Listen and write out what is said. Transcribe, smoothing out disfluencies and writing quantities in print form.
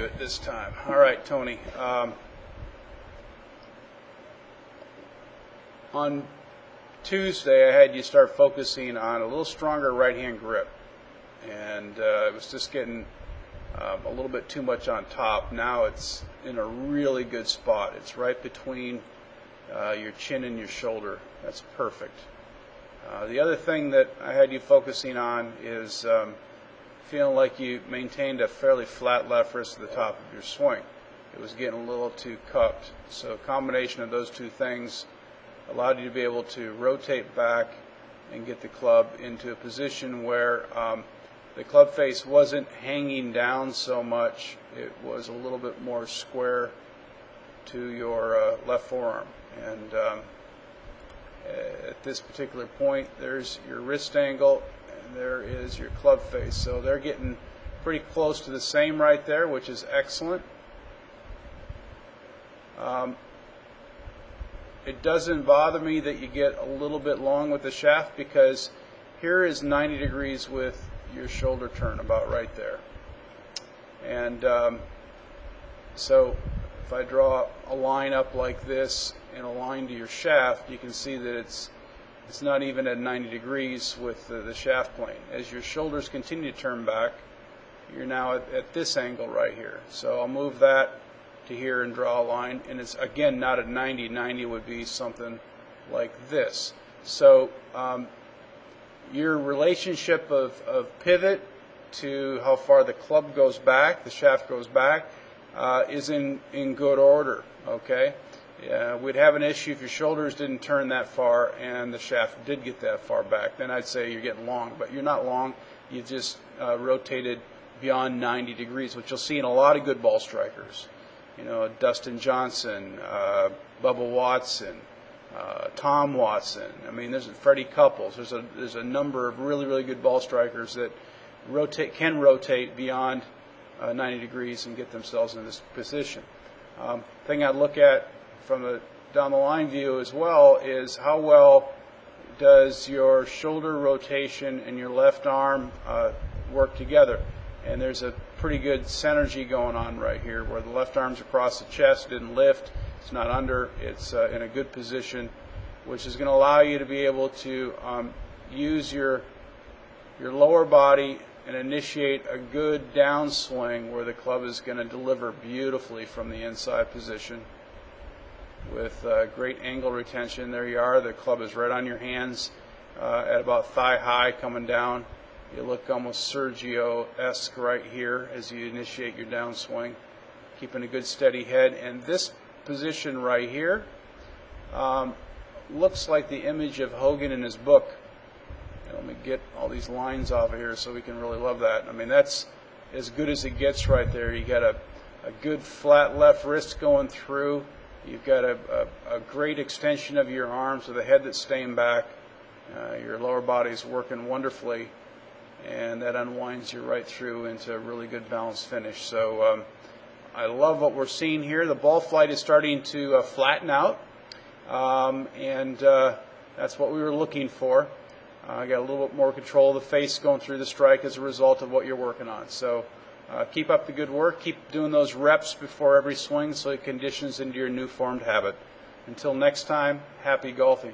it this time. All right, Tony. On Tuesday, I had you start focusing on a little stronger right-hand grip, and it was just getting a little bit too much on top. Now it's in a really good spot. It's right between your chin and your shoulder. That's perfect. The other thing that I had you focusing on is feeling like you maintained a fairly flat left wrist at the top of your swing. It was getting a little too cupped. So a combination of those two things allowed you to be able to rotate back and get the club into a position where the club face wasn't hanging down so much. It was a little bit more square to your left forearm. And at this particular point, there's your wrist angle, and there is your club face. So they're getting pretty close to the same right there, which is excellent. It doesn't bother me that you get a little bit long with the shaft, because here is 90 degrees with your shoulder turn about right there. And so if I draw a line up like this and a line to your shaft, you can see that it's not even at 90 degrees with the shaft plane. As your shoulders continue to turn back, you're now at this angle right here. So I'll move that to here and draw a line, and it's again not at 90. 90 would be something like this. So your relationship of pivot to how far the club goes back, the shaft goes back, is in good order. Okay, we'd have an issue if your shoulders didn't turn that far and the shaft did get that far back. Then I'd say you're getting long, but you're not long. You just rotated beyond 90 degrees, which you'll see in a lot of good ball strikers. You know, Dustin Johnson, Bubba Watson, Tom Watson. I mean, there's Freddie Couples. There's a number of really good ball strikers that can rotate beyond 90 degrees and get themselves in this position. Thing I'd look at from a down the line view as well is how well does your shoulder rotation and your left arm work together. And there's a pretty good synergy going on right here, where the left arm's across the chest, didn't lift, it's not under, it's in a good position, which is going to allow you to be able to use your lower body and initiate a good downswing where the club is going to deliver beautifully from the inside position with great angle retention. There you are. The club is right on your hands at about thigh high coming down. You look almost Sergio-esque right here as you initiate your downswing, keeping a good steady head. And this position right here looks like the image of Hogan in his book. Let me get all these lines off of here so we can really love that. I mean, that's as good as it gets right there. You got a good flat left wrist going through. You've got a great extension of your arms with a head that's staying back. Your lower body's working wonderfully, and that unwinds you right through into a really good balanced finish. So I love what we're seeing here. The ball flight is starting to flatten out, and that's what we were looking for. I got a little bit more control of the face going through the strike as a result of what you're working on. So keep up the good work. Keep doing those reps before every swing so it conditions into your new formed habit. Until next time, happy golfing.